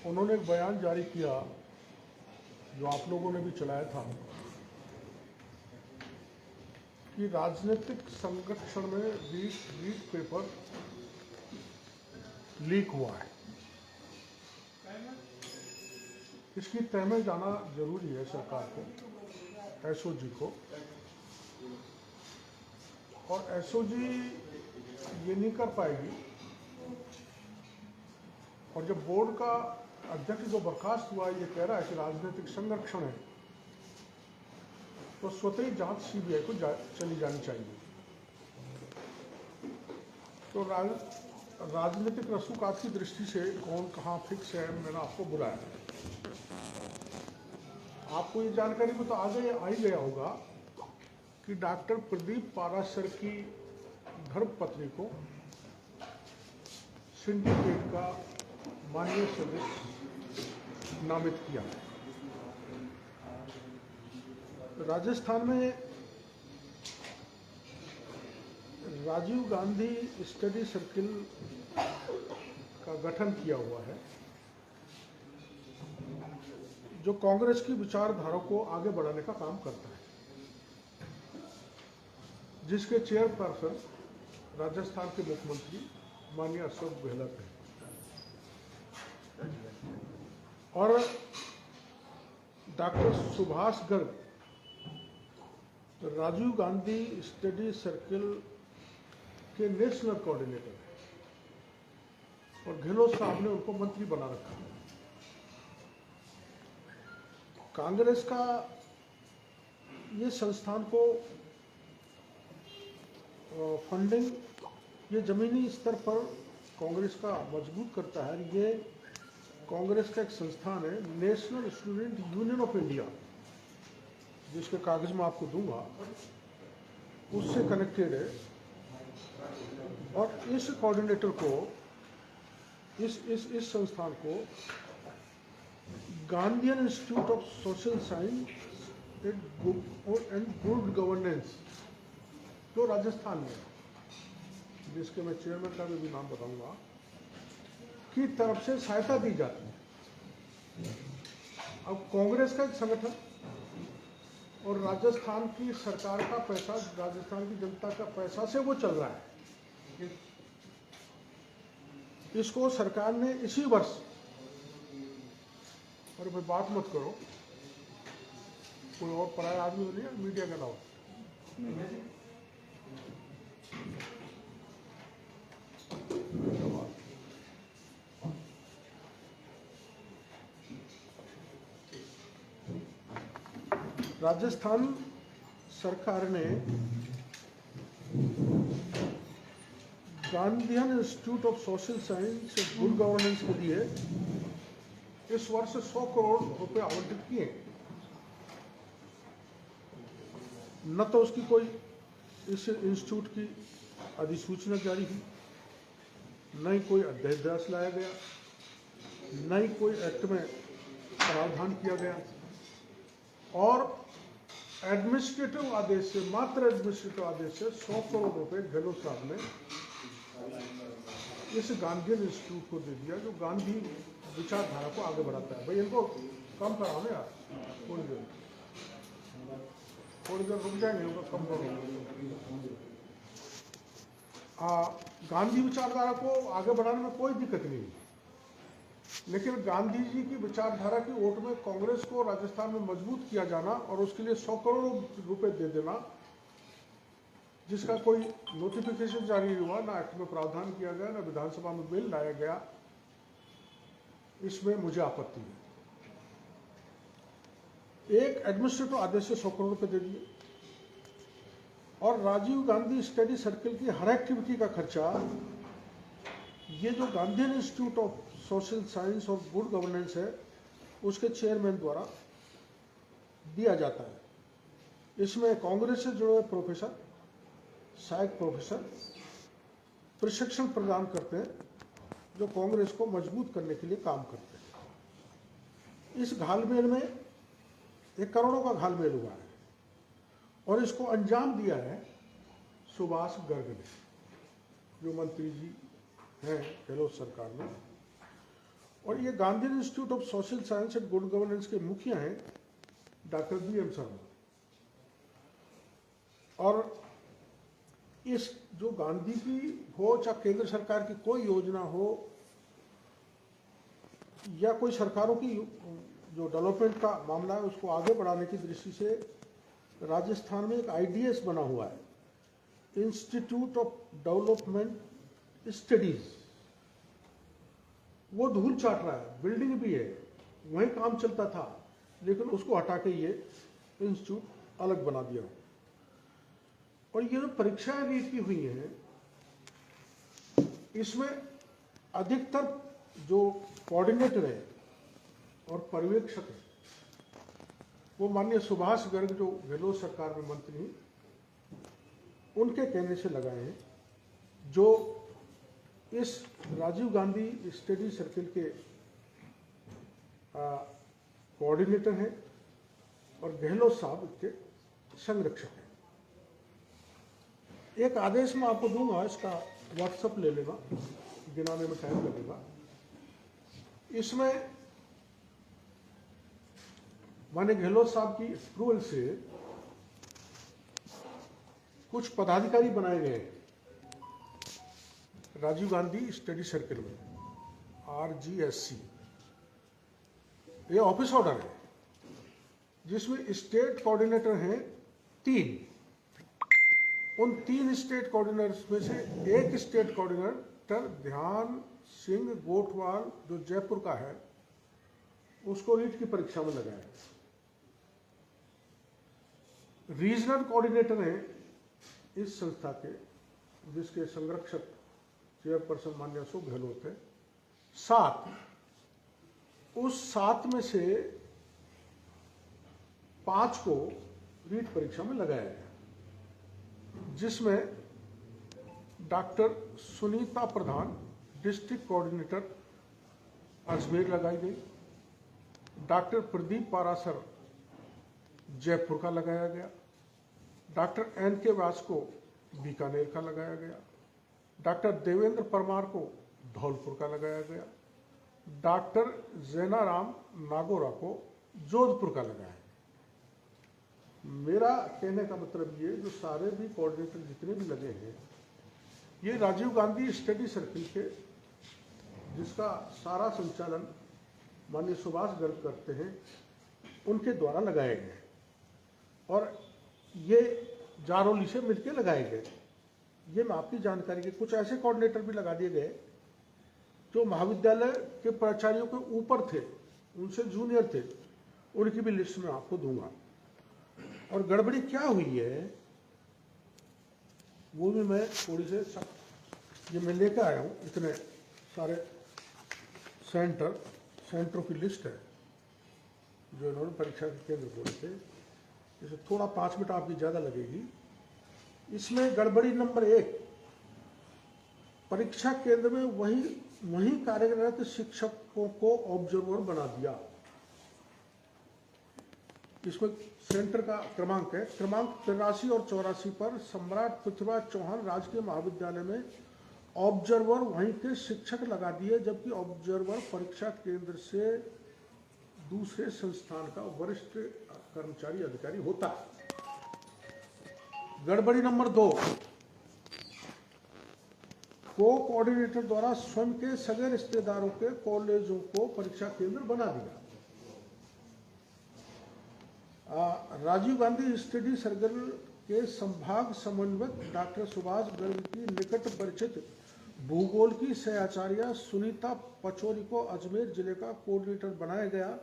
उन्होंने एक बयान जारी किया जो आप लोगों ने भी चलाया था कि राजनीतिक संरक्षण में रीट पेपर लीक हुआ है। इसकी तह में जाना जरूरी है सरकार को, एसओजी को। और एसओजी ये नहीं कर पाएगी, और जब बोर्ड का अध्यक्ष जो बर्खास्त हुआ ये कह रहा है कि राजनीतिक संरक्षण है, तो स्वतः ही जांच सीबीआई को चली जानी चाहिए। तो राजनीतिक रसूखपात की दृष्टि से कौन कहाँ फिक्स है, मैंने आपको बुलाया। आपको ये जानकारी में तो आगे आ ही गया होगा कि डॉक्टर प्रदीप पाराशर की धर्मपत्नी को सिंडिकेट का माननीय सदस्य नामित किया है। राजस्थान में राजीव गांधी स्टडी सर्किल का गठन किया हुआ है, जो कांग्रेस की विचारधारा को आगे बढ़ाने का काम करता है, जिसके चेयरपर्सन राजस्थान के मुख्यमंत्री माननीय अशोक गहलोत हैं। और doctor Subhash Garg Rajiv Gandhi study circle के नेशनल कोऑर्डिनेटर हैं, और गहलोत साहब ने उनको मंत्री बना रखा है। कांग्रेस का ये संस्थान को फंडिंग ये जमीनी स्तर पर कांग्रेस का मजबूत करता है। ये कांग्रेस का एक संस्थान है, national student union of India, जिसके कागज मैं आपको दूंगा, उससे कनेक्टेड है। और इस कोऑर्डिनेटर को, इस संस्थान को Gandhian institute of social science and good governance, जो राजस्थान में, जिसके मैं चेयरमैन का भी नाम बताऊंगा, की तरफ से सहायता दी जाती है। अब कांग्रेस का एक संगठन और राजस्थान की सरकार का पैसा, राजस्थान की जनता का पैसा से वो चल रहा है। इसको सरकार ने इसी वर्ष, और भाई बात मत करो, कोई और पराया आदमी नहीं है, मीडिया का नाम, राजस्थान सरकार ने Gandhian institute of social science और गुड गवर्नेंस के लिए इस वर्ष 100 करोड़ रुपए आवंटित किए। न तो उसकी कोई इस इंस्टीट्यूट की अधिसूचना जारी हुई, न ही कोई अध्यादेश लाया गया, न ही कोई एक्ट में प्रावधान किया गया। और एडमिनिस्ट्रेटिव आदेश से, मात्र एडमिनिस्ट्रेटिव आदेश से 100 करोड़ रुपए गहलोत साहब ने इस गांधीयन इंस्टीट्यूट को दे दिया, जो गांधी विचारधारा को आगे बढ़ाता है। भाई इनको कम कराओ ना यार, थोड़ी देर रुक जाएंगे, उनको कम करो। गांधी विचारधारा को आगे बढ़ाने में कोई दिक्कत नहीं, लेकिन गांधी जी की विचारधारा की ओट में कांग्रेस को राजस्थान में मजबूत किया जाना और उसके लिए 100 करोड़ रुपए दे देना, जिसका कोई नोटिफिकेशन जारी हुआ, ना एक्ट में प्रावधान किया गया, ना विधानसभा में बिल लाया गया, इसमें मुझे आपत्ति है। एक एडमिनिस्ट्रेटिव आदेश से 100 करोड़ रुपए दे दिए, और राजीव गांधी स्टडी सर्किल की हर एक्टिविटी का खर्चा ये जो Gandhian institute of social science और गुड गवर्नेंस है, उसके चेयरमैन द्वारा दिया जाता है। इसमें कांग्रेस से जुड़े हुए प्रोफेसर, सहायक प्रोफेसर प्रशिक्षण प्रदान करते हैं, जो कांग्रेस को मजबूत करने के लिए काम करते हैं। इस घालमेल में एक करोड़ों का घालमेल हुआ है, और इसको अंजाम दिया है सुभाष गर्ग ने, जो मंत्री जी हैं गहलोत सरकार में। और और ये Gandhi institute of social science and good governance के मुखिया हैं डॉक्टर BM शर्मा। और इस जो गांधी की हो चाहे केंद्र सरकार की कोई योजना हो या कोई सरकारों की जो डेवलपमेंट का मामला है उसको आगे बढ़ाने की दृष्टि से राजस्थान में एक IDS बना हुआ है, इंस्टीट्यूट ऑफ डेवलपमेंट स्टडीज। वो धूल चाट रहा है, बिल्डिंग भी है, वहीं काम चलता था, लेकिन उसको हटा के ये इंस्टीट्यूट अलग बना दिया। और ये जो परीक्षाएं नीट की हुई हैं, इसमें अधिकतर जो कोऑर्डिनेटर है और पर्यवेक्षक है वो माननीय सुभाष गर्ग जो गहलोत सरकार में मंत्री हैं, उनके कहने से लगाए हैं, जो इस राजीव गांधी स्टडी सर्किल के कोऑर्डिनेटर हैं और गहलोत साहब इसके संरक्षक हैं। एक आदेश मैं आपको दूंगा, इसका व्हाट्सएप ले लेना, गिनाने में टाइम लगेगा। इसमें माननीय गहलोत साहब की अप्रूवल से कुछ पदाधिकारी बनाए गए हैं राजीव गांधी स्टडी सर्किल में, RGSC। ये ऑफिस ऑर्डर है जिसमें स्टेट कोऑर्डिनेटर हैं 3। उन 3 स्टेट कोऑर्डिनेटर्स में से एक स्टेट कोऑर्डिनेटर ध्यान सिंह गोठवाल जो जयपुर का है, उसको नीट की परीक्षा में लगाया है। रीजनल कोऑर्डिनेटर हैं इस संस्था के, जिसके संरक्षक चेयरपर्सन माननीय अशोक गहलोत है। 7, उस 7 में से 5 को नीट परीक्षा में लगाया गया, जिसमें डॉक्टर सुनीता प्रधान डिस्ट्रिक्ट कोऑर्डिनेटर अजमेर लगाई गई, डॉक्टर प्रदीप पारासर जयपुर का लगाया गया, डॉक्टर NK व्यास को बीकानेर का लगाया गया, डॉक्टर देवेंद्र परमार को धौलपुर का लगाया गया, डॉक्टर जैनाराम नागोरा को जोधपुर का लगाया। मेरा कहने का मतलब ये, जो सारे भी कोऑर्डिनेटर जितने भी लगे हैं, ये राजीव गांधी स्टडी सर्किल के, जिसका सारा संचालन माननीय सुभाष गर्ग करते हैं, उनके द्वारा लगाए गए और ये जारौली से मिलकर लगाए गए। ये मैं आपकी जानकारी के कुछ ऐसे कोऑर्डिनेटर भी लगा दिए गए जो महाविद्यालय के प्राचार्यों के ऊपर थे, उनसे जूनियर थे, उनकी भी लिस्ट में आपको दूंगा। और गड़बड़ी क्या हुई है वो भी मैं थोड़ी से ये मैं लेकर आया हूँ, इतने सारे सेंटरों की लिस्ट है जो इन्होंने परीक्षा के केंद्र खोले थे। जैसे थोड़ा 5 मिनट आपकी ज़्यादा लगेगी। इसमें गड़बड़ी नंबर 1, परीक्षा केंद्र में वही कार्यरत शिक्षकों को ऑब्जर्वर बना दिया। इसमें सेंटर का क्रमांक है, क्रमांक 83 और 84 पर सम्राट पृथ्वीराज चौहान राजकीय महाविद्यालय में ऑब्जर्वर वहीं के शिक्षक लगा दिए, जबकि ऑब्जर्वर परीक्षा केंद्र से दूसरे संस्थान का वरिष्ठ कर्मचारी अधिकारी होता है। गड़बड़ी नंबर 2, कोऑर्डिनेटर द्वारा स्वयं के सगे रिश्तेदारों के कॉलेजों को परीक्षा केंद्र बना दिया। राजीव गांधी स्टडी सर्किल के संभाग समन्वयक डॉक्टर सुभाष गर्ग की निकट परिचित भूगोल की सहआचार्य सुनीता पचौरी को अजमेर जिले का कोऑर्डिनेटर बनाया गया।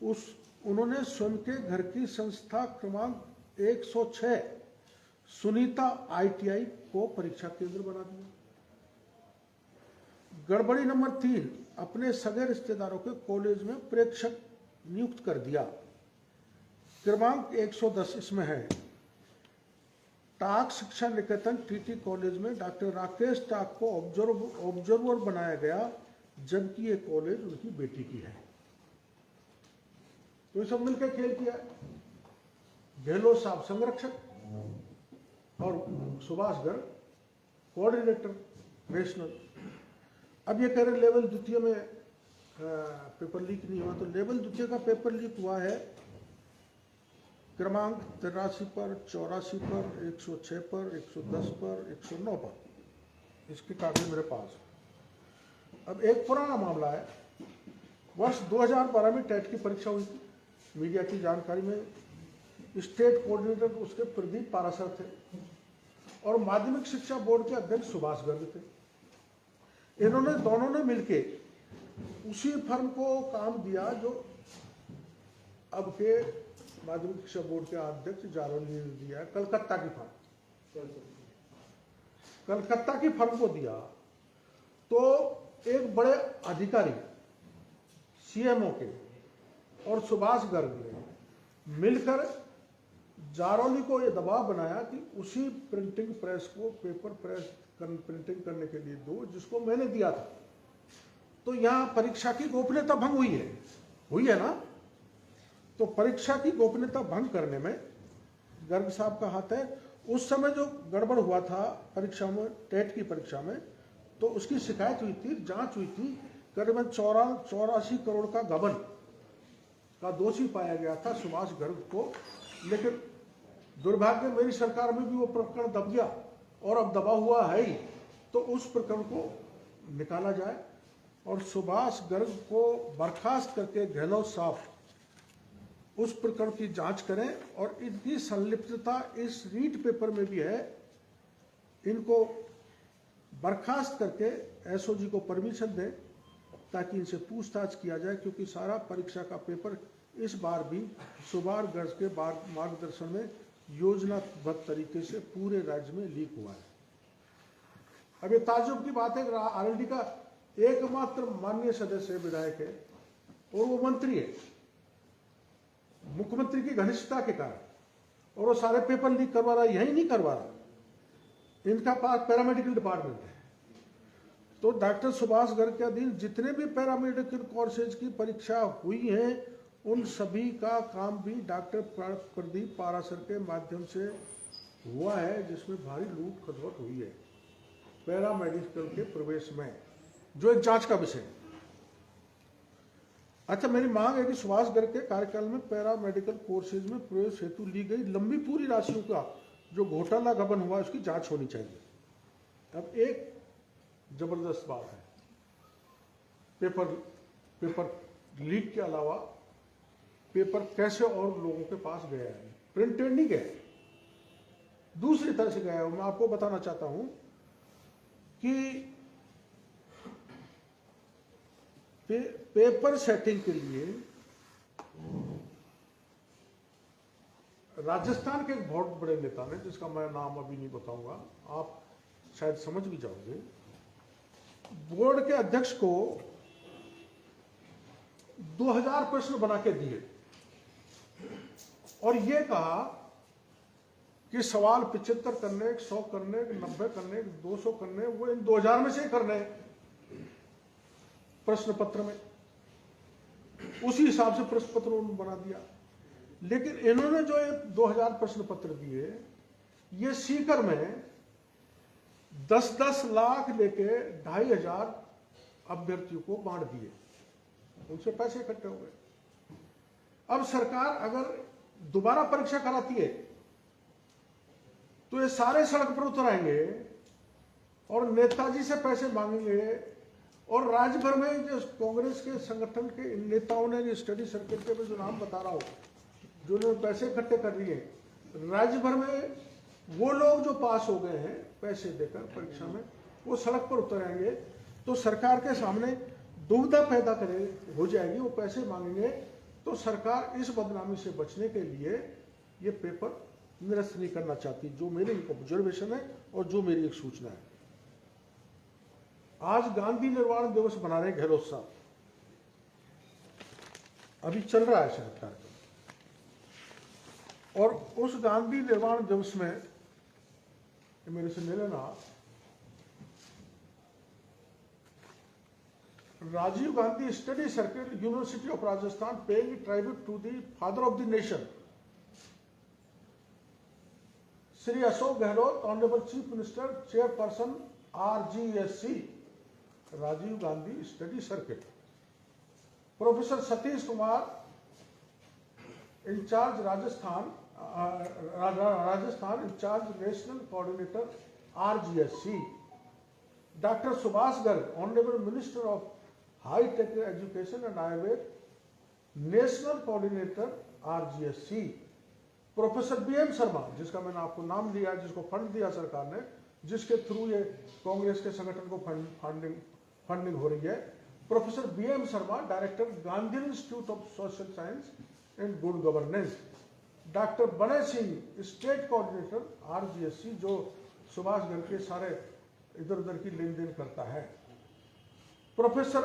उन्होंने स्वयं के घर की संस्था क्रमांक 106 सुनीता ITI को परीक्षा केंद्र बना दिया। गड़बड़ी नंबर 3, अपने सगे रिश्तेदारों के कॉलेज में प्रेक्षक नियुक्त कर दिया। क्रमांक 110 इसमें है, टाक शिक्षा निकेतन TT कॉलेज में डॉक्टर राकेश टाक को ऑब्जर्वर बनाया गया, जबकि ये कॉलेज उनकी बेटी की है। तो ये सब मिलकर खेल किया। गहलोत साहब संरक्षक और सुभाष गर्ग कोऑर्डिनेटर नेशनल। अब ये कह रहे लेवल द्वितीय में पेपर लीक नहीं हुआ, तो लेवल द्वितीय का पेपर लीक हुआ है क्रमांक 83 पर, 84 पर, 106 पर, 110 पर, 109 पर। इसके कागज मेरे पास। अब एक पुराना मामला है, वर्ष 2012 में टेट की परीक्षा हुई थी। मीडिया की जानकारी में स्टेट कोऑर्डिनेटर उसके प्रदीप पारासर थे और माध्यमिक शिक्षा बोर्ड के अध्यक्ष सुभाष गर्ग थे। इन्होंने दोनों ने मिलके उसी फर्म को काम दिया जो अब के माध्यमिक शिक्षा बोर्ड के अध्यक्ष जारौली ने दिया है, कलकत्ता की फर्म, कलकत्ता की फर्म को दिया। तो एक बड़े अधिकारी सीएमओ के और सुभाष गर्ग ने मिलकर जारौली को यह दबाव बनाया कि उसी प्रिंटिंग प्रेस को पेपर प्रेस प्रिंटिंग करने के लिए दो जिसको मैंने दिया था। तो यहाँ परीक्षा की गोपनीयता भंग हुई है ना। तो परीक्षा की गोपनीयता भंग करने में गर्ग साहब का हाथ है। उस समय जो गड़बड़ हुआ था परीक्षा में, टेट की परीक्षा में, तो उसकी शिकायत हुई थी, जांच हुई थी। करीबन 84 करोड़ का गबन का दोषी पाया गया था सुभाष गर्ग को। लेकिन दुर्भाग्य मेरी सरकार में भी वो प्रकरण दब गया और अब दबा हुआ है ही। तो उस प्रकरण को निकाला जाए और सुभाष गर्ग को बर्खास्त करके गहलोत साहब उस प्रकरण की जांच करें और इनकी संलिप्तता इस रीट पेपर में भी है। इनको बर्खास्त करके एसओजी को परमिशन दें ताकि इनसे पूछताछ किया जाए, क्योंकि सारा परीक्षा का पेपर इस बार भी सुभाष गर्ग के मार्गदर्शन में योजनाबद्ध तरीके से पूरे राज्य में लीक हुआ है। अब ये ताज्जुब की बात है कि आरएलडी का एकमात्र माननीय सदस्य विधायक है और वो मंत्री है, मुख्यमंत्री की घनिष्ठता के कारण, और वो सारे पेपर लीक करवा रहा है। यही नहीं करवा रहा, इनका पास पैरामेडिकल डिपार्टमेंट है। तो डॉक्टर सुभाष गर्ग के अधीन जितने भी पैरामेडिकल कोर्सेज की परीक्षा हुई है उन सभी का काम भी डॉक्टर प्रदीप पारासर के माध्यम से हुआ है, जिसमें भारी लूट खसोट हुई है पैरामेडिकल के प्रवेश में, जो एक जांच का विषय है। अच्छा, मेरी मांग है कि सुभाष गर्ग के कार्यकाल में पैरामेडिकल कोर्सेज में प्रवेश हेतु ली गई लंबी पूरी राशियों का जो घोटाला गबन हुआ उसकी जांच होनी चाहिए। अब एक जबरदस्त बात है, पेपर लीक के अलावा पेपर कैसे और लोगों के पास गया है, प्रिंटेड नहीं गया, दूसरी तरह से गया है। मैं आपको बताना चाहता हूं कि पेपर सेटिंग के लिए राजस्थान के एक बहुत बड़े नेता ने, जिसका मैं नाम अभी नहीं बताऊंगा, आप शायद समझ भी जाओगे, बोर्ड के अध्यक्ष को 2000 प्रश्न बना के दिए और यह कहा कि सवाल 75 करने, 100 करने, 90 करने, 200 करने, वो इन 2000 में से करने प्रश्न पत्र में। उसी हिसाब से प्रश्न पत्र उन्होंने बना दिया। लेकिन इन्होंने जो 2000 प्रश्न पत्र दिए, ये सीकर में 10-10 लाख लेके 2500 अभ्यर्थियों को बांट दिए, उनसे पैसे इकट्ठे हो गए। अब सरकार अगर दोबारा परीक्षा कराती है तो ये सारे सड़क पर उतर आएंगे और नेताजी से पैसे मांगेंगे। और राज्य भर में जो कांग्रेस के संगठन के इन नेताओं ने स्टडी सर्किल के में जो नाम बता रहा हूं, जो लोग पैसे इकट्ठे कर रही है, राज्य भर में वो लोग जो पास हो गए हैं पैसे देकर परीक्षा में, वो सड़क पर उतर आएंगे। तो सरकार के सामने दुविधा पैदा हो जाएगी, वो पैसे मांगेंगे। तो सरकार इस बदनामी से बचने के लिए ये पेपर निरस्त नहीं करना चाहती, जो मेरी ऑब्जर्वेशन है और जो मेरी एक सूचना है। आज गांधी निर्वाण दिवस मना रहे गहलोत साहब, अभी चल रहा है शायद कार्यक्रम, और उस गांधी निर्वाण दिवस में मेरे से ले लेना, Rajiv Gandhi study circle, university of Rajasthan paying tribute to the father of the nation Shri Ashok Gehlot, honourable chief minister, chairperson RGSC, Rajiv Gandhi study circuit. Professor Satish Kumar, incharge Rajasthan incharge national coordinator RGSC, doctor Subhash Garg, honourable minister of high tech education and Ayurveda, national coordinator RGSC, professor BM Sharma, जिसका मैंने आपको नाम दिया, जिसको fund दिया सरकार ने, जिसके थ्रू ये कांग्रेस के संगठन को फंडिंग हो रही है, professor BM Sharma, director Gandhi institute of social science and good governance, doctor बनय सिंह, स्टेट कोऑर्डिनेटर RGSC, जो सुभाष गर्ग के सारे इधर उधर की लेन देन करता है, professor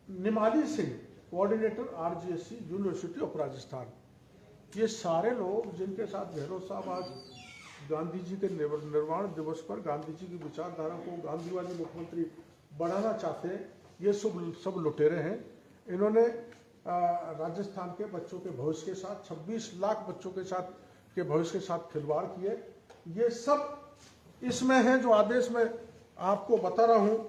Nimali Singh, coordinator RGSC, university of Rajasthan. ये सारे लोग जिनके साथ गहलोत साहब आज गांधी जी के निर्वाण दिवस पर गांधी जी की विचारधारा को गांधीवादी मुख्यमंत्री बनाना चाहते हैं, ये सब लुटेरे हैं। इन्होंने राजस्थान के बच्चों के भविष्य के साथ, 26 लाख बच्चों के भविष्य के साथ खिलवाड़ किए। ये सब इसमें है, जो आदेश में आपको बता रहा हूँ,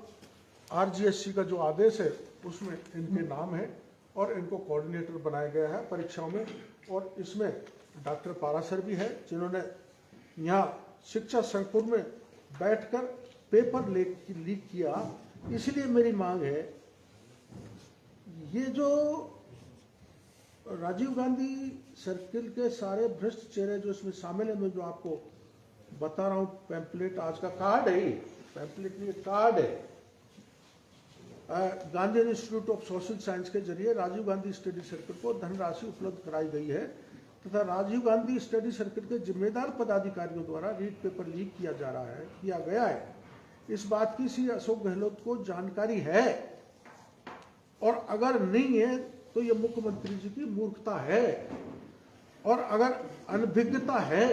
RGSC का जो आदेश है उसमें इनके नाम है और इनको कोऑर्डिनेटर बनाया गया है परीक्षाओं में। और इसमें डॉक्टर पारासर भी है, जिन्होंने यहाँ शिक्षा संकुल में बैठकर पेपर लीक किया। इसलिए मेरी मांग है, ये जो राजीव गांधी सर्किल के सारे भ्रष्ट चेहरे जो इसमें शामिल है, मैं जो आपको बता रहा हूँ, पैम्पलेट आज का कार्ड है, पैम्पलेट नहीं कार्ड है, Gandhi institute of social science के जरिए राजीव गांधी स्टडी सर्किल को धनराशि उपलब्ध कराई गई है तथा राजीव गांधी स्टडी सर्किल के जिम्मेदार पदाधिकारियों द्वारा रीड पेपर लीक किया गया है। इस बात की श्री अशोक गहलोत को जानकारी है, और अगर नहीं है तो ये मुख्यमंत्री जी की मूर्खता है, और अगर अनभिज्ञता है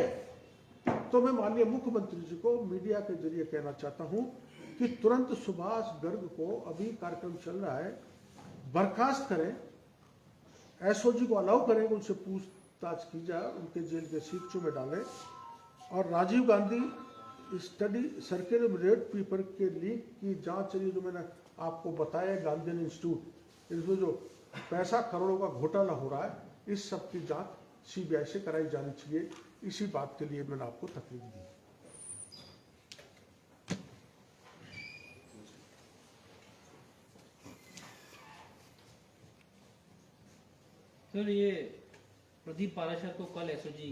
तो मैं माननीय मुख्यमंत्री जी को मीडिया के जरिए कहना चाहता हूं कि तुरंत सुभाष गर्ग को, अभी कार्यक्रम चल रहा है, बर्खास्त करें, SOG को अलाउ करें, उनसे पूछताछ की जाए, उनके जेल के सीखचों में डालें, और Rajiv Gandhi study circle red paper के लीक की जांच चलिए, जो मैंने आपको बताया गांधी इंस्टीट्यूट, इसमें जो पैसा करोड़ों का घोटाला हो रहा है, इस सब की जांच CBI से कराई जानी चाहिए। इसी बात के लिए मैंने आपको तकलीफ दी। सर, ये प्रदीप पाराशर को कल SOG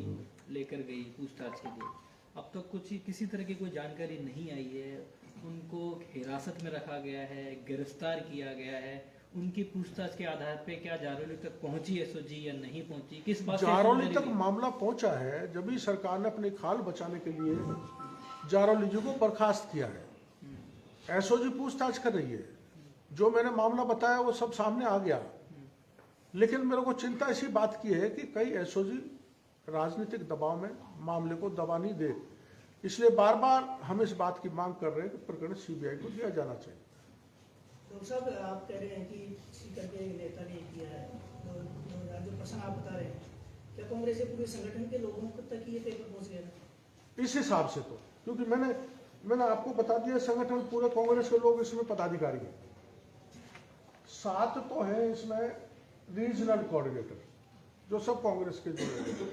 लेकर गई पूछताछ के लिए, अब तक किसी तरह की कोई जानकारी नहीं आई है। उनको हिरासत में रखा गया है, गिरफ्तार किया गया है, उनकी पूछताछ के आधार पे क्या जारौली तक पहुंची SOG या नहीं पहुंची, किस बात जारौली तक मामला पहुंचा है जब ही सरकार ने अपनी खाल बचाने के लिए जारौली जी को बर्खास्त किया है। SOG पूछताछ कर रही है, जो मैंने मामला बताया वो सब सामने आ गया, लेकिन मेरे को चिंता इसी बात की है कि कई SOG राजनीतिक दबाव में मामले को दबा नहीं दे, इसलिए बार बार हम इस बात की मांग कर रहे हैं कि प्रकरण CBI को दिया जाना चाहिए। तो साहब, आप कह रहे हैं कि सीकर के नेता ने किया है, तो जो प्रश्न आप बता रहे हैं, क्या कांग्रेस के पूरे संगठन के लोगों तक ये पेपर पहुंच गया? इस हिसाब से तो, क्योंकि मैंने आपको बता दिया, संगठन पूरे कांग्रेस के लोग इसमें पदाधिकारी हैं, 7 तो हैं इसमें रीजनल कोऑर्डिनेटर जो सब कांग्रेस के जुड़े हैं,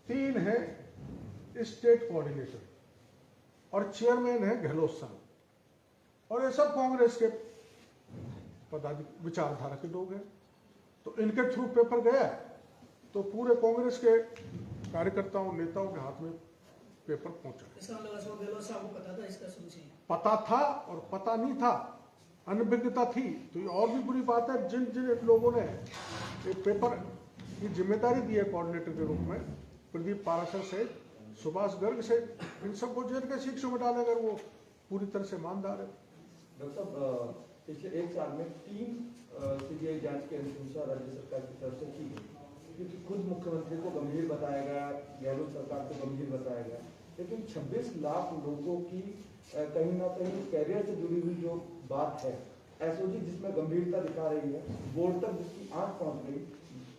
3 हैं स्टेट कोऑर्डिनेटर, और चेयरमैन है गहलोत साहब, और ये सब कांग्रेस के विचारधारा के लोग हैं। तो इनके थ्रू पेपर गया है, तो पूरे कांग्रेस के कार्यकर्ताओं नेताओं के हाथ में पेपर पहुंचा। गहलोत साहब को पता था इसका शुरू से? पता था और पता नहीं था, अनभिज्ञता थी। तो ये और भी बुरी बात है, जिन लोगों ने ये पेपर की जिम्मेदारी दी है कोऑर्डिनेटर के रूप में, प्रदीप पाराशर से, सुभाष गर्ग से, इन सबको जेल के शिक्षों में डाले, अगर वो पूरी तरह से ईमानदार है। डॉक्टर साहब, पिछले 1 साल में 3 CBI जांच की अनुशंसा राज्य सरकार की तरफ से की गई, क्योंकि खुद मुख्यमंत्री को गंभीर बताया गया, गहलोत सरकार को गंभीर बताया गया, लेकिन 26 लाख लोगों की कहीं ना कहीं कैरियर से जुड़ी हुई जो बात है, SOG जिसमें गंभीरता दिखा रही है, बोर्ड तक जिसकी आंख पहुंच गई,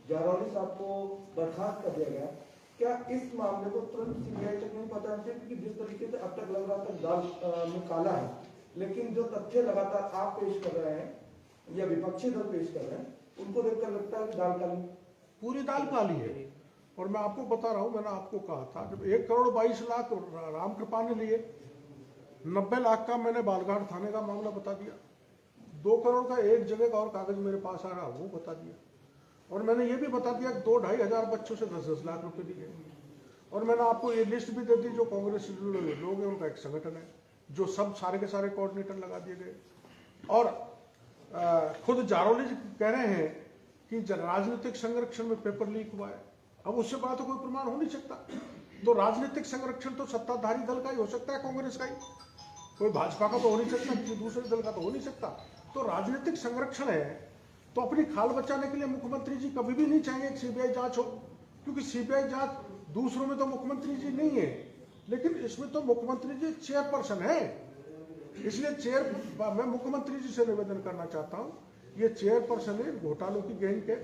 जारौली साहब को बर्खास्त कर दिया गया, क्या इस मामले को तुरंत CBI तक नहीं पता है? क्योंकि जिस तरीके से अब तक लग रहा था दाल में काला है, लेकिन जो तथ्य लगातार आप पेश कर रहे हैं या विपक्षी दल पेश कर रहे हैं, उनको देखकर लगता है कि दाल काली। पूरी दाल काली है। और मैं आपको बता रहा हूं, मैंने आपको कहा था जब 1,22,00,000 रामकृपा ने लिए, 90 लाख का मैंने बालघाट थाने का मामला बता दिया, 2 करोड़ का एक जगह का और कागज मेरे पास आ रहा वो बता दिया, और मैंने ये भी बता दिया कि 2-2.5 हजार बच्चों से 10-10 लाख रुपए दिए। और मैंने आपको ये लिस्ट भी दे दी, जो कांग्रेस लोग हैं उनका एक संगठन है, जो सब सारे के सारे कोऑर्डिनेटर लगा दिए गए। और खुद जारोली जी कह रहे हैं कि राजनीतिक संरक्षण में पेपर लीक हुआ है। अब उससे बड़ा तो कोई प्रमाण हो नहीं सकता। तो राजनीतिक संरक्षण तो सत्ताधारी दल का ही हो सकता है, कांग्रेस का ही, कोई भाजपा का तो हो नहीं सकता, किसी दूसरे दल का तो हो नहीं सकता। तो राजनीतिक संरक्षण है तो अपनी खाल बचाने के लिए मुख्यमंत्री जी कभी भी नहीं चाहेंगे कि सीबीआई जांच हो, क्योंकि सीबीआई जांच दूसरों में तो मुख्यमंत्री जी नहीं है, लेकिन इसमें तो मुख्यमंत्री जी चेयरपर्सन है। इसलिए मैं मुख्यमंत्री जी से निवेदन करना चाहता हूं, ये चेयरपर्सन है घोटालों की गैंग के,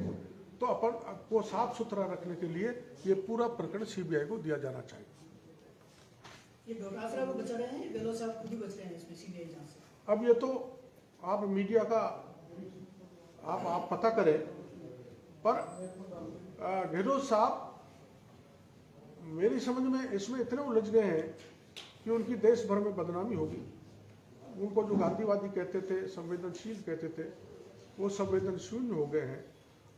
तो अपन को साफ सुथरा रखने के लिए ये पूरा प्रकरण सीबीआई को दिया जाना चाहिए। ये डोटासरा को बचा रहे हैं, गहलोत साहब खुद ही बच रहे हैं इसमें सीबीआई जांच से। अब ये तो आप मीडिया का आप पता करें, पर गहलोत साहब मेरी समझ में इसमें इतने उलझ गए हैं कि उनकी देश भर में बदनामी होगी। उनको जो गांधीवादी कहते थे, संवेदनशील कहते थे, वो संवेदनशील हो गए हैं,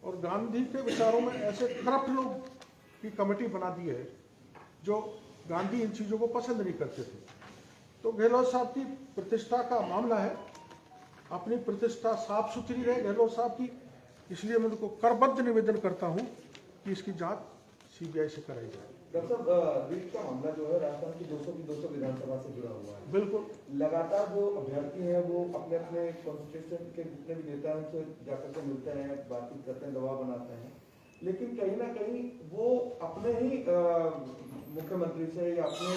और गांधी के विचारों में ऐसे करप्ट लोग की कमेटी बना दी है जो गांधी इन चीज़ों को पसंद नहीं करते थे। तो गहलोत साहब की प्रतिष्ठा का मामला है, अपनी प्रतिष्ठा साफ सुथरी रहे गहलोत साहब की, इसलिए मैं उनको करबद्ध निवेदन करता हूं कि इसकी जांच सीबीआई से कराई जाए। डॉक्टर साहब, रीट का मामला जो है राजस्थान की 200 विधानसभा से जुड़ा हुआ है। बिल्कुल, लगातार जो अभ्यर्थी हैं वो अपने अपने कॉन्स्टिट्यूशन के जितने भी नेता हैं उनसे जाकर के मिलते हैं, बातचीत करते हैं, दबाव बनाते हैं, लेकिन कहीं ना कहीं वो अपने ही मुख्यमंत्री से या अपने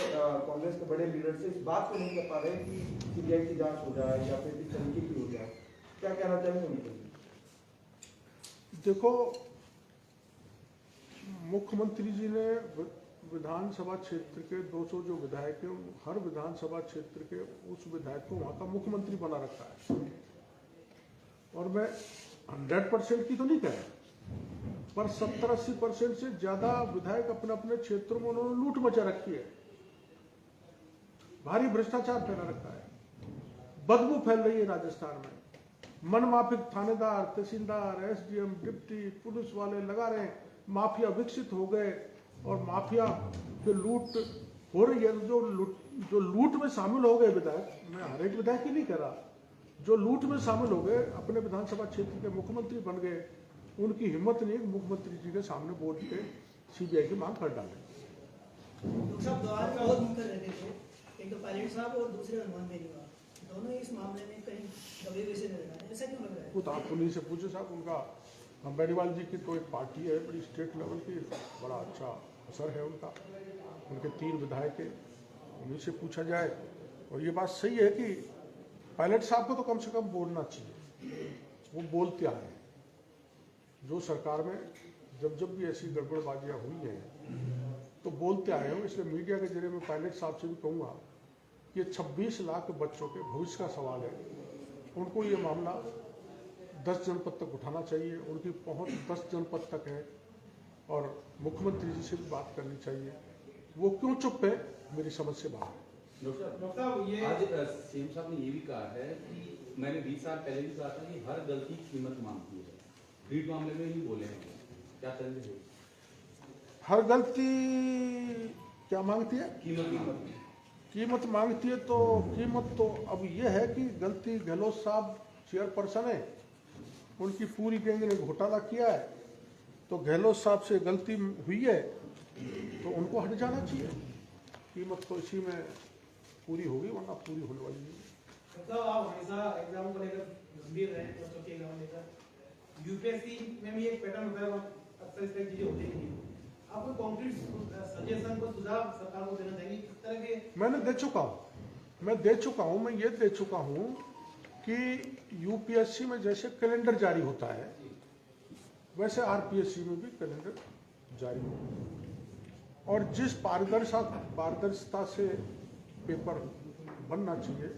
कांग्रेस के बड़े लीडर से इस बात को नहीं कर पा रहे कि सीबीआई की जांच हो जाए या फिर इस तरीके की हो जाए। क्या कहना चाहेंगे उनके? देखो, मुख्यमंत्री जी ने विधानसभा क्षेत्र के 200 जो विधायक हैं, हर विधानसभा क्षेत्र के उस विधायक को वहां का मुख्यमंत्री बना रखा है। और मैं 100% की तो नहीं कह रहा, पर 70-80% से ज्यादा विधायक अपने अपने क्षेत्रों में उन्होंने लूट मचा रखी है, भारी भ्रष्टाचार फैला रखा है, बदबू फैल रही है राजस्थान में, मनमाफिक थानेदार, तहसीलदार, एसडीएम, डिप्टी पुलिस वाले लगा रहे हैं, माफिया विकसित हो गए, और माफिया जो लूट हो रही है, जो लूट में शामिल हो गए विधायक, मैं हर एक विधायक ही नहीं कह रहा, जो लूट में शामिल हो गए, अपने विधानसभा क्षेत्र के मुख्यमंत्री बन गए, उनकी हिम्मत नहीं मुख्यमंत्री जी के सामने बोल के सीबीआई की मांग कर डाले। साहब दो आदमी बहुत मुखर रहते थे, एक तो पायलट साहब और दूसरे हनुमान बेनीवाल, दोनों ही इस मामले में कहीं दबे हुए से नजर आ रहे हैं, ऐसा क्यों लग रहा है? खुद आप उन्हीं से पूछे साहब, उनका बेनीवाल जी की तो एक पार्टी है बड़ी स्टेट लेवल की, बड़ा अच्छा असर है उनका, उनके 3 विधायक हैं, उन्हीं से पूछा जाए। और ये बात सही है कि पायलट साहब को तो कम से कम बोलना चाहिए, वो बोलते आए हैं, जो सरकार में जब भी ऐसी गड़बड़बाजियाँ हुई हैं तो बोलते आए हो। इसलिए मीडिया के जरिए मैं पायलट साहब से भी कहूँगा कि 26 लाख बच्चों के भविष्य का सवाल है, उनको ये मामला 10 जनपद तक उठाना चाहिए, उनकी पहुंच 10 जनपद तक है, और मुख्यमंत्री जी से भी बात करनी चाहिए। वो क्यों चुप है, मेरी समझ से बाहर है। डॉक्टर साहब, ये आज सीएम साहब ने ये भी कहा है कि मैंने 20 साल पहले भी कहा था कि हर गलती कीमत मांगती है, रीट मामले में ही बोले हैं, क्या करेंगे? हर गलती क्या मांगती है? कीमत मांगती है। तो कीमत तो अब ये है कि गलती गहलोत साहब चेयरपर्सन है, उनकी पूरी गैंग ने घोटाला किया है, तो गहलोत साहब से गलती हुई है तो उनको हट जाना चाहिए। कीमत तो इसी में पूरी होगी, वरना पूरी होने वाली नहीं। मतलब आप हमेशा एग्जाम को लेकर गंभीर रहे, बच्चों के एग्जाम लेकर, यूपीएससी में भी एक पैटर्न होता है, अक्सर इस तरह की चीजें होती हैं। आप कोई कॉन्क्रीट सजेशन को सुझाव सरकार को देना चाहिए किस तरह के? मैं दे चुका हूँ, मैं ये दे चुका हूँ कि यूपीएससी में जैसे कैलेंडर जारी होता है, वैसे आरपीएससी में भी कैलेंडर जारी हो, और जिस पारदर्शिता से पेपर बनना चाहिए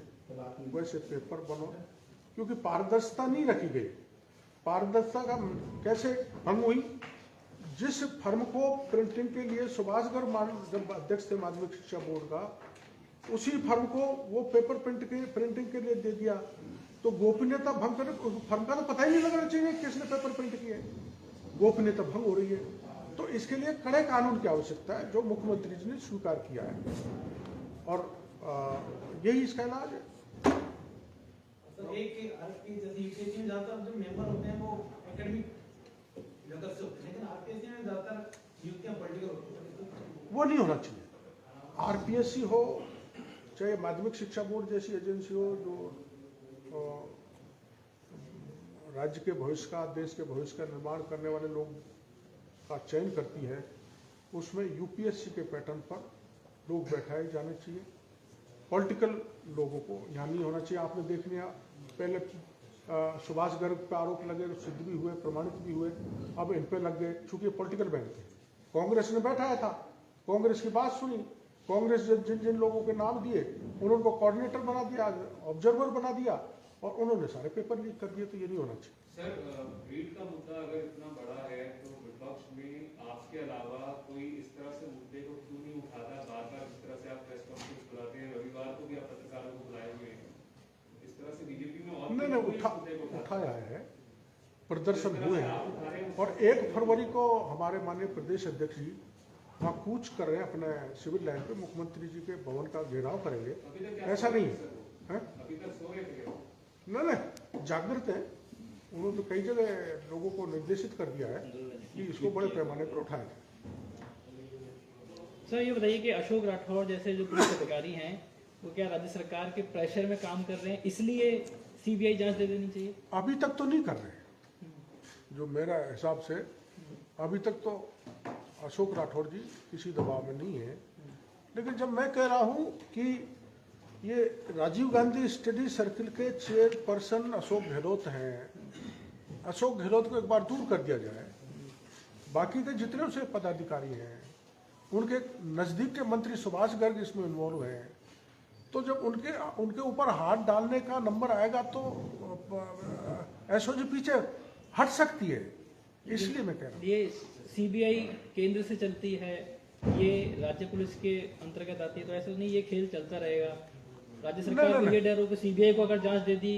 वैसे पेपर बनो, क्योंकि पारदर्शिता नहीं रखी गई। पारदर्शिता का कैसे भंग हुई? जिस फर्म को प्रिंटिंग के लिए सुभाष गर्ग जब अध्यक्ष थे माध्यमिक शिक्षा बोर्ड का, उसी फर्म को वो पेपर प्रिंटिंग के लिए दे दिया, तो गोपनीयता भंग कर फर्म का तो पता ही नहीं लगना चाहिए किसने पेपर प्रिंट किया है, गोपनीयता भंग हो रही है। तो इसके लिए कड़े कानून की आवश्यकता है, जो मुख्यमंत्री जी ने स्वीकार किया है, और यही इसका इलाज है। तो एक आरपी जैसे यूपीएससी में ज्यादातर जो मेंबर होते हैं वो एकेडमिक जगत से होते हैं, लेकिन आरपीएससी में ज्यादातर नियुक्तियां पॉलिटिकल होती हैं। वो नहीं होना चाहिए। आरपीएससी हो चाहे माध्यमिक शिक्षा बोर्ड जैसी एजेंसी हो, जो राज्य के भविष्य का, देश के भविष्य का निर्माण करने वाले लोग का चयन करती है, उसमें यूपीएससी के पैटर्न पर लोग बैठाए जाने चाहिए। पॉलिटिकल लोगों को यहाँ नहीं होना चाहिए। आपने देख लिया पहले सुभाष गर्ग पे आरोप लगे, सिद्ध भी हुए, प्रमाणित भी हुए, अब इन पे लग गए, चूंकि पॉलिटिकल बैंक थे। कांग्रेस ने बैठाया था, कांग्रेस की बात सुनी, कांग्रेस जिन जिन लोगों के नाम दिए उन्होंने कोऑर्डिनेटर बना दिया, ऑब्जर्वर बना दिया, और उन्होंने सारे पेपर लीक कर दिए। तो ये नहीं होना चाहिए। सर, रीट का मुद्दा अगर इतना बड़ा है तो विपक्ष में आपके अलावा कोई इस तरह से मुद्दे को क्यों नहीं उठाता? बार बार जिस तरह से आप प्रेस कॉन्फ्रेंस बुलाते हैं, रविवार को भी आप पत्रकारों को बुलाए हुए हैं, इस तरह से बीजेपी में और नहीं उठाया है, प्रदर्शन हुए हैं, और 1 फरवरी को हमारे माननीय प्रदेश अध्यक्ष जी वहाँ कूच कर रहे हैं अपने सिविल लाइन पे, मुख्यमंत्री जी के भवन का घेराव करेंगे। ऐसा नहीं है, अभी तक सो रहे थे। नहीं जागृत है। उन्होंने तो कई जगह लोगों को निर्देशित कर दिया है कि इसको बड़े पैमाने पर उठाएं। सर ये बताइए कि अशोक राठौर जैसे जो पुलिस अधिकारी हैं वो क्या राज्य सरकार के प्रेशर में काम कर रहे हैं, इसलिए सीबीआई जांच दे देनी चाहिए? अभी तक तो नहीं कर रहे हैं, जो मेरा हिसाब से अभी तक तो अशोक राठौर जी किसी दबाव में नहीं है। लेकिन जब मैं कह रहा हूं कि ये राजीव गांधी स्टडी सर्किल के चेयरपर्सन अशोक गहलोत हैं, अशोक गहलोत को एक बार दूर कर दिया जाए, बाकी के जितने उसे पदाधिकारी हैं, उनके नज़दीक के मंत्री सुभाष गर्ग इसमें इन्वॉल्व हैं, तो जब उनके ऊपर हाथ डालने का नंबर आएगा तो एसओजी पीछे हट सकती है। इसलिए मैं कह रहा हूँ ये सीबीआई केंद्र से चलती है, ये राज्य पुलिस के अंतर्गत आती है, तो ऐसा नहीं ये खेल चलता रहेगा। राज्य सरकार को ये डर हो कि सीबीआई को अगर जांच दे दी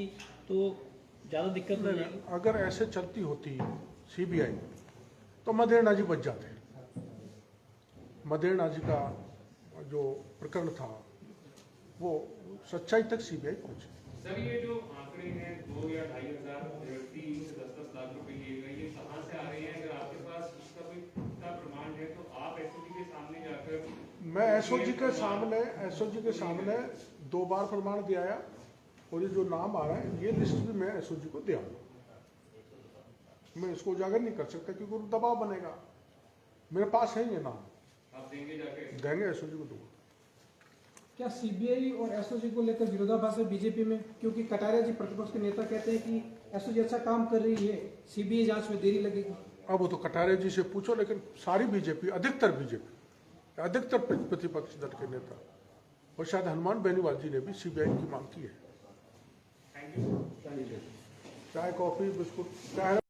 तो ज्यादा दिक्कत हो जाएगी। अगर ऐसे चलती होती सीबीआई तो मदेरणा जी बच जाते। मदेरणा जी का जो प्रकरण था वो सच्चाई तक सीबीआई पहुंची। सर, ये जो आंकड़े हैं 2 या 2,500 व्यक्ति से 10-10 लाख रुपए लिए गए, ये कहाँ से आ रहे हैं? अगर आपके पास इसका कोई पुख्ता प्रमाण है तो आप एसओजी के सामने जाकर। मैं एसओजी के सामने 2 बार प्रमाण दिया है, और ये जो नाम आ रहा है ये लिस्ट भी मैं एसओजी को दिया। मैं इसको उजागर नहीं कर सकता क्योंकि दबाव बनेगा। मेरे पास है ये नाम, आप देंगे जाके? देंगे, एसओजी को दूंगा। क्या सीबीआई और एसओजी को लेकर विरोधाभास है बीजेपी में? क्योंकि कटारिया जी प्रतिपक्ष के नेता कहते हैं कि एसओजी अच्छा काम कर रही है, सीबीआई जांच में देरी लगेगी। अब वो तो कटारिया जी से पूछो, लेकिन सारी बीजेपी, अधिकतर प्रतिपक्ष दल के नेता और शायद हनुमान बेनीवाल जी ने भी सीबीआई की मांग की है। Thank you. चाय, कॉफी, बिस्कुट, चाय